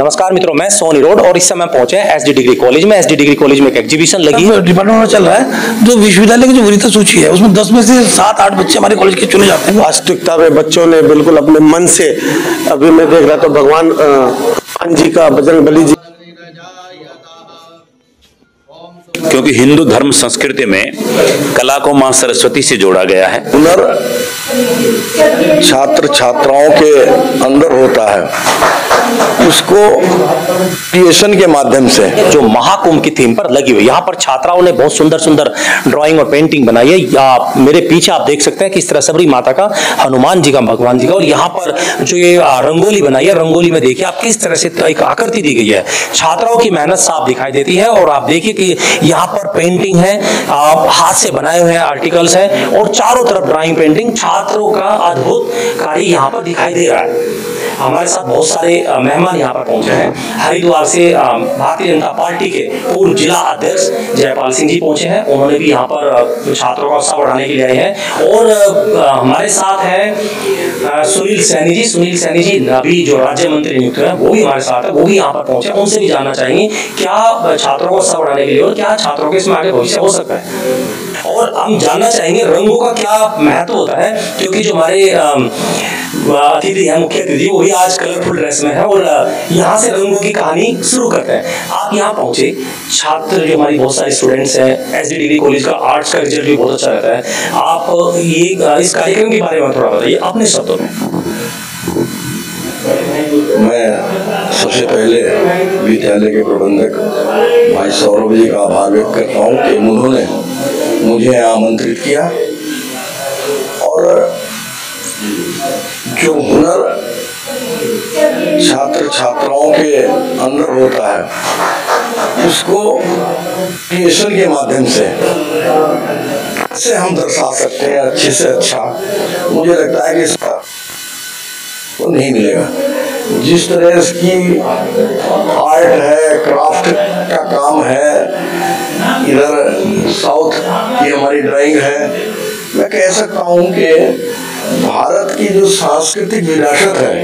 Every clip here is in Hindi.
नमस्कार मित्रों, मैं सोनी रोड और इस समय पहुंचे हैं एसडी डिग्री कॉलेज में। एसडी डिग्री कॉलेज में एक एग्जीबिशन लगी है, डिपार्टमेंट में चल रहा है। जो विश्वविद्यालय की जो वरीयता सूची है उसमें 10 में से 7-8 बच्चे हमारे कॉलेज के चुने जाते हैं। वास्तविकता में बच्चों ने बिल्कुल अपने मन से, अभी मैं देख रहा तो भगवान हनुमान जी का, बजरंगबली जी, क्योंकि हिंदू धर्म संस्कृति में कला को मां सरस्वती से जोड़ा गया है। हुनर छात्र छात्राओं के अंदर होता है, उसको क्रिएशन के माध्यम से जो महाकुंभ की थीम पर लगी हुई, यहाँ पर छात्राओं ने बहुत सुंदर सुंदर ड्राइंग और पेंटिंग बनाई है। मेरे पीछे आप देख सकते हैं किस तरह सबरी माता का, हनुमान जी का, भगवान जी का, और यहाँ पर जो ये रंगोली बनाई है, रंगोली में देखिए आप किस तरह से एक आकृति दी गई है। छात्राओं की मेहनत साफ दिखाई देती है। और आप देखिए कि यहाँ पर पेंटिंग है, हाथ से बनाए हुए आर्टिकल्स है और चारों तरफ ड्राइंग पेंटिंग, छात्रों का अद्भुत कार्य यहाँ पर दिखाई दे रहा है। हमारे साथ बहुत सारे मेहमान यहाँ पर पहुंचे हैं। हरिद्वार से भारतीय जनता पार्टी के पूर्व जिला अध्यक्ष जयपाल सिंह जी पहुंचे हैं। उन्होंने भी यहाँ पर छात्रों का उत्साह बढ़ाने के लिए आए हैं। और हमारे साथ हैं सुनील सैनी जी। सुनील सैनी जी अभी जो राज्य मंत्री नियुक्त है वो भी हमारे साथ है, वो भी यहाँ पर पहुंचे। उनसे भी जानना चाहेंगे क्या छात्रों का उत्साह बढ़ाने के लिए और क्या छात्रों के इसमें आगे भविष्य हो सकता है। और हम जानना चाहेंगे रंगों का क्या महत्व होता है, क्योंकि जो हमारे अतिथि है, मुख्य अतिथि, वो भी आज कलरफुल ड्रेस में है और यहाँ से रंगों की कहानी शुरू करते हैं। आप यहाँ पहुंचे, छात्र जो हमारी बहुत सारे स्टूडेंट्स हैं, एसडी डिग्री कॉलेज का आर्ट्स का रिजल्ट भी बहुत अच्छा रहता है। आप ये इस कार्यक्रम के बारे में थोड़ा बताइए अपने शब्दों में। मैं सबसे पहले विद्यालय के प्रबंधक भाई सौरभ जी का आभार व्यक्त करता हूँ कि उन्होंने मुझे आमंत्रित किया और जो हुनर छात्र छात्राओं के अंदर होता है उसको क्रिएशन के माध्यम से हम दर्शा सकते हैं अच्छे से अच्छा। मुझे लगता है कि इसका तो नहीं मिलेगा। जिस तरह इसकी आर्ट है, क्राफ्ट का काम है, इधर साउथ की हमारी ड्राइंग है, मैं कह सकता हूँ कि भारत की जो सांस्कृतिक विरासत है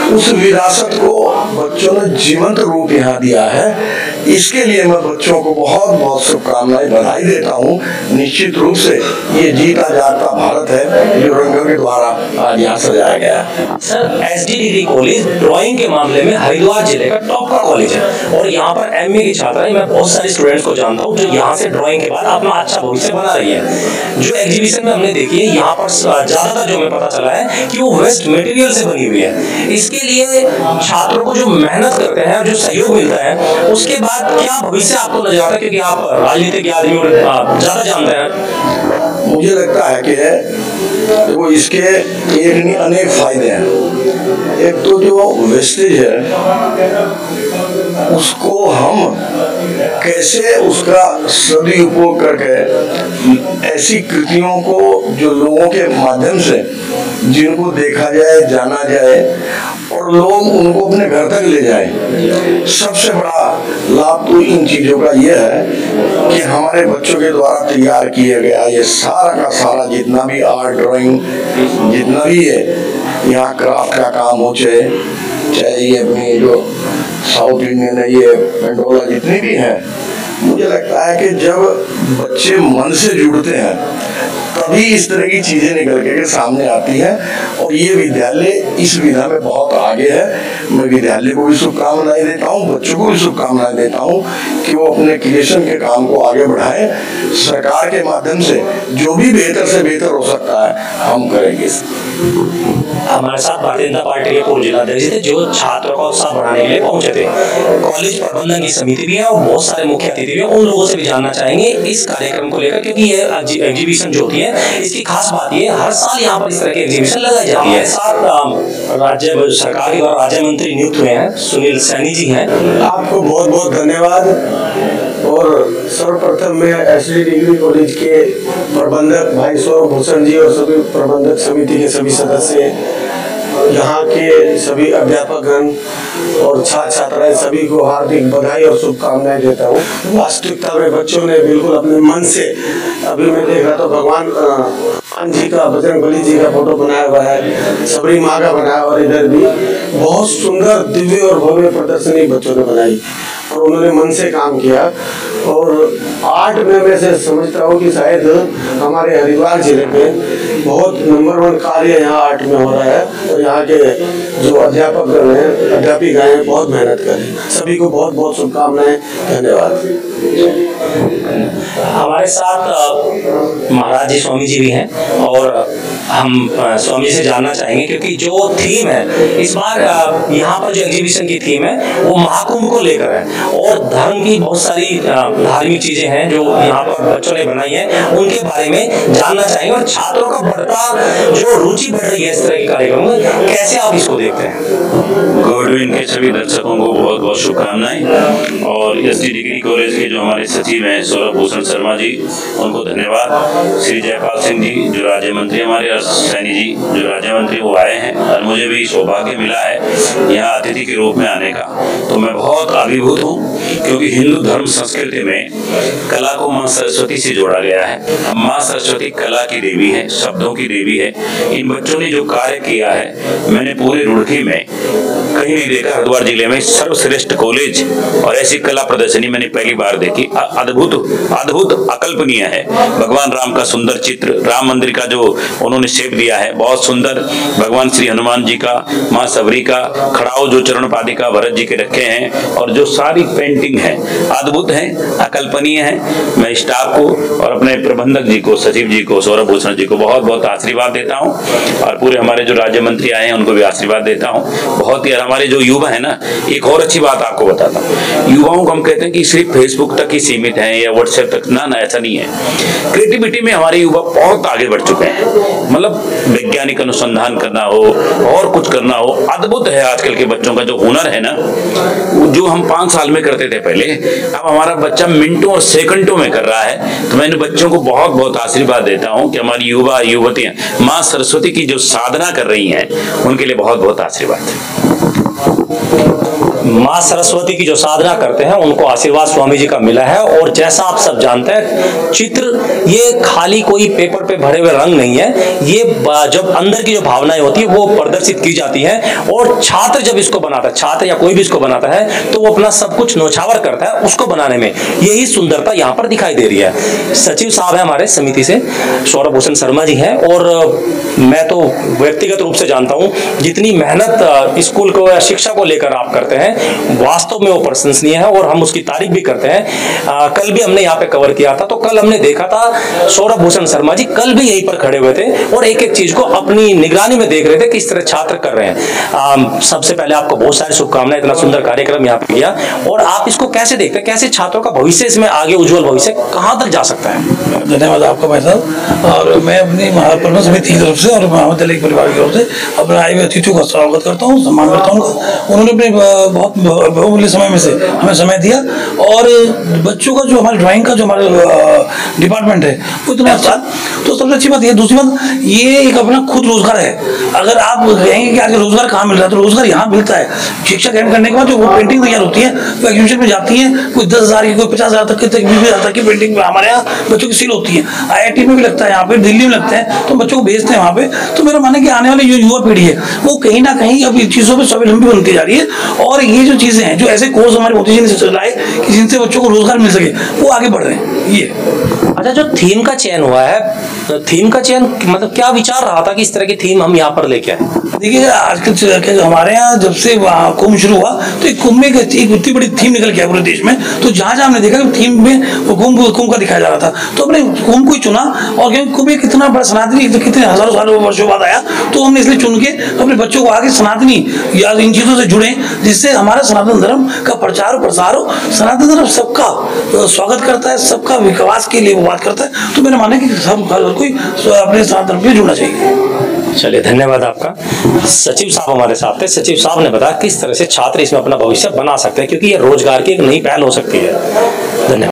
उस विरासत को बच्चों ने जीवंत रूप यहाँ दिया है। इसके लिए मैं बच्चों को बहुत बहुत शुभकामनाएं, बधाई देता हूँ। निश्चित रूप से ये जीता जागता भारत है जो रंगों के द्वारा आज यहाँ सजाया गया है। Sir, SD degree college drawing के मामले में हरिद्वार जिले का टॉप का कॉलेज है और यहाँ पर एमए की छात्रा है। मैं बहुत सारे स्टूडेंट्स को जानता हूँ जो यहाँ से ड्राइंग के बाद अपना अच्छा भविष्य बना रही है। जो एग्जीबिशन में हमने देखी है, यहाँ पर ज्यादातर जो हमें पता चला है कि वो वेस्ट मटेरियल से बनी हुई है। इसके लिए छात्रों को जो मेहनत करते हैं, जो सहयोग मिलता है, उसके बाद क्या भविष्य आपको नजर आता है, क्योंकि आप राजनीति के आदमी और ज्यादा जानते हैं। मुझे लगता है कि वो इसके एक नहीं अनेक फायदे हैं। एक तो जो वेस्टेज है उसको हम कैसे उसका सदुपयोग करके ऐसी कृतियों को जो लोगों के माध्यम से जिनको देखा जाए, जाना जाए और लोग उनको अपने घर तक ले जाए। सबसे बड़ा लाभ तो इन चीजों का यह है कि हमारे बच्चों के द्वारा तैयार किया गया ये सारा का सारा जितना भी आर्ट, ड्राइंग, जितना भी है यहाँ क्राफ्ट का काम हो, चाहे ये अपनी जो साउथ इंडियन है, ये पेंडोला, जितनी भी है, मुझे लगता है कि जब बच्चे मन से जुड़ते हैं तभी इस तरह की चीजें निकल के सामने आती हैं। और ये विद्यालय इस विधा में बहुत आगे है। मैं विद्यालय को भी शुभकामनाएं देता हूँ, बच्चों को भी शुभकामनाएं देता हूँ कि वो अपने क्रिएशन के काम को आगे बढ़ाएं। सरकार के माध्यम से जो भी बेहतर से बेहतर हो सकता है हम करेंगे। हमारे साथ भारतीय जनता पार्टी के पूर्व जिला अध्यक्ष थे जो छात्रों का उत्साह बढ़ाने के लिए पहुंचे थे। कॉलेज प्रबंधन की समिति भी है और बहुत सारे मुख्य अतिथि भी हैं। उन लोगों से भी जानना चाहेंगे इस कार्यक्रम को लेकर, क्योंकि ये एग्जीबिशन जो होती है इसकी खास बात ये, हर साल यहाँ पर इस तरह की एग्जीबिशन लगाई जाती है। साथ राज्य सरकार के द्वारा राज्य मंत्री नियुक्त हुए हैं सुनील सैनी जी हैं। आपको बहुत बहुत धन्यवाद। और सर्वप्रथम मैं एसडी डिग्री कॉलेज के प्रबंधक भाई सौरभ भूषण जी और सभी प्रबंधक समिति के सभी सदस्य यहाँ के सभी अध्यापकगण और छात्र छात्राएं सभी को हार्दिक बधाई और शुभकामनाएं देता हूँ। वास्तविकता में बच्चों ने बिल्कुल अपने मन से, अभी मैं देख रहा था भगवान हनुमान जी का, बजरंगबली जी का फोटो बनाया हुआ है, सबरी माँ का बनाया, और इधर भी बहुत सुंदर दिव्य और भव्य प्रदर्शनी बच्चों ने बनाई और उन्होंने मन से काम किया। और आर्ट में मैं से समझता हूँ कि शायद हमारे हरिद्वार जिले में बहुत नंबर 1 कार्य यहाँ आर्ट में हो रहा है और यहाँ के जो अध्यापक हैं, अध्यापिकाएं हैं, बहुत मेहनत कर रहे हैं। सभी को बहुत बहुत शुभकामनाएं, धन्यवाद। हमारे साथ महाराज जी स्वामी जी भी हैं और हम स्वामी से जानना चाहेंगे, क्योंकि जो थीम है इस बार यहाँ पर जो एग्जीबिशन की थीम है वो महाकुंभ को लेकर है और धर्म की बहुत सारी धार्मिक चीजें हैं जो यहाँ पर बच्चों ने बनाई हैं, उनके बारे में जानना चाहेंगे। और छात्रों का बढ़ता जो रुचि बढ़ रही है इस तरह के कार्यक्रम में, कैसे आप इसको देखते हैं? गवर्नमेंट के सभी दर्शकों को बहुत बहुत शुभकामनाएं और एसडी डिग्री कॉलेज के जो हमारे सचिव हैं सौरभ भूषण शर्मा जी, उनको धन्यवाद। श्री जयपाल सिंह जी जो राज्य मंत्री हमारे, और सैनी जी जो राज्य मंत्री, वो आए हैं और मुझे भी सौभाग्य मिला है यहाँ अतिथि के रूप में आने का। तो मैं बहुत अभिभूत हूँ, क्योंकि हिंदू धर्म संस्कृति में कला को माँ सरस्वती से जोड़ा गया है। माँ सरस्वती कला की देवी है, शब्दों की देवी है। इन बच्चों ने जो कार्य किया है, मैंने पूरे रुड़की में कहीं नहीं देखा। हरिद्वार जिले में सर्वश्रेष्ठ कॉलेज और ऐसी कला प्रदर्शनी मैंने पहली बार देखी। अद्भुत अद्भुत अकल्पनीय है। भगवान राम का सुंदर चित्र, राम मंदिर का जो उन्होंने शेप दिया है बहुत सुंदर। भगवान श्री हनुमान जी का, माँ सबरी का खड़ाऊ जो चरण पादिका भरत जी के रखे हैं, और जो सारी पेंटिंग है अद्भुत है, अकल्पनीय है। मैं स्टाफ को और अपने प्रबंधक जी को, सचिव जी को, सौरभ भूषण जी को बहुत बहुत आशीर्वाद देता हूँ और पूरे हमारे जो राज्य मंत्री आए हैं उनको भी आशीर्वाद देता हूँ। बहुत ही हमारे जो युवा है ना, एक और अच्छी बात आपको बताता हूँ, युवाओं को हम कहते हैं कि सिर्फ फेसबुक तक ही सीमित है या व्हाट्सएप तक, ना ऐसा नहीं है। क्रिएटिविटी में हमारे युवा बहुत आगे बढ़ चुके हैं। मतलब वैज्ञानिक अनुसंधान करना हो और कुछ करना हो, अद्भुत है आजकल के बच्चों का जो हुनर है ना, जो हम 5 साल में करते थे पहले, अब हमारा बच्चा मिनटों और सेकंडों में कर रहा है। तो मैं इन बच्चों को बहुत बहुत आशीर्वाद देता हूँ कि हमारी युवा युवतियां माँ सरस्वती की जो साधना कर रही हैं, उनके लिए बहुत बहुत आशीर्वाद। माँ सरस्वती की जो साधना करते हैं उनको आशीर्वाद स्वामी जी का मिला है। और जैसा आप सब जानते हैं, चित्र ये खाली कोई पेपर पे भरे हुए रंग नहीं है, ये जब अंदर की जो भावनाएं होती है वो प्रदर्शित की जाती हैं। और छात्र जब इसको बनाता है, छात्र या कोई भी इसको बनाता है, तो वो अपना सब कुछ न्योछावर करता है उसको बनाने में। यही सुंदरता यहाँ पर दिखाई दे रही है। सचिव साहब है हमारे समिति से, सौरभ भूषण शर्मा जी हैं, और मैं तो व्यक्तिगत रूप से जानता हूँ जितनी मेहनत स्कूल को या शिक्षा को लेकर आप करते हैं, वास्तव में वो प्रशंसनीय है और हम उसकी तारीफ भी करते हैं। कल भी हमने यहाँ पे कवर किया था, तो कल हमने देखा था सौरभ भूषण शर्मा जी कल भी यहीं पर खड़े हुए थे और एक एक चीज को अपनी निगरानी में देख रहे थे किस तरह छात्र कर रहे हैं। सबसे पहले आपको बहुत सारी शुभकामनाएं, इतना सुंदर कार्यक्रम यहाँ पे किया। और आप इसको कैसे देखते हैं, कैसे छात्रों का भविष्य इसमें आगे, उज्जवल भविष्य कहाँ तक जा सकता है? धन्यवाद आपका भाई साहब। और मैं अपनी महाप्रबंधन समिति की तरफ से और महाविद्यालय के परिवार की तरफ से अपने आए हुए अतिथियों का स्वागत करता हूँ, सम्मान करता हूँ। उन्होंने अपने बहुत बहुमूल्य समय में से हमें समय दिया और बच्चों का जो हमारे ड्राइंग का जो हमारे डिपार्टमेंट है वो इतना अच्छा। तो सबसे अच्छी बात ये, दूसरी बात ये एक अपना खुद रोजगार है। अगर आप कहेंगे कि आगे रोजगार कहाँ मिल रहा है, तो रोजगार यहाँ मिलता है। शिक्षा ग्रहण करने के बाद जो वो पेंटिंग तैयार होती है वो एग्जीबिशन में जाती है, कोई 10,000 की, कोई 50,000 तक की, 20,000 तक की पेंटिंग हमारे यहाँ बच्चों की सील होती है। IIT में भी लगता है, यहाँ पे दिल्ली में लगता है, तो बच्चों को भेजते हैं वहाँ पे। तो मेरा मानना है कि आने वाली जो युवा पीढ़ी है वो कहीं ना कहीं अब इन चीजों पर स्वावलंबी बनती जा रही है। और ये जो चीजें हैं, जो ऐसे कोर्स हमारे मोदी जी ने चलाए कि जिनसे बच्चों को रोजगार मिल सके, वो आगे बढ़ रहे हैं। ये अच्छा, जो थीम का चयन हुआ है, थीम का चयन मतलब क्या विचार रहा था कि इस तरह की थीम हम यहाँ पर लेके आए? देखिए, आजकल हमारे यहाँ जब से कुंभ शुरू हुआ तो एक कुंभ में एक इतनी बड़ी थीम निकल के पूरे देश में। तो जहाँ जहाँ हमने देखा कि थीम में वो कुंभ का दिखाया जा रहा था, तो हमने कुंभ को ही चुना। और क्योंकि कुंभ एक कितना बड़ा सनातनी, कितने हजारों सालों वर्षों बाद आया, तो हमने इसलिए चुन के अपने बच्चों को आगे सनातनी या इन चीजों से जुड़े, जिससे हमारा सनातन धर्म का प्रचार और प्रसार हो। सनातन धर्म सबका स्वागत करता है, सबका विकास के लिए वो बात करता है। तो मेरा मानना है कि सब कोई अपने सनातन धर्म से जुड़ना चाहिए। चलिए, धन्यवाद आपका। सचिव साहब हमारे साथ थे। सचिव साहब ने बताया किस तरह से छात्र इसमें अपना भविष्य बना सकते हैं, क्योंकि ये रोजगार की एक नई पहल हो सकती है। धन्यवाद।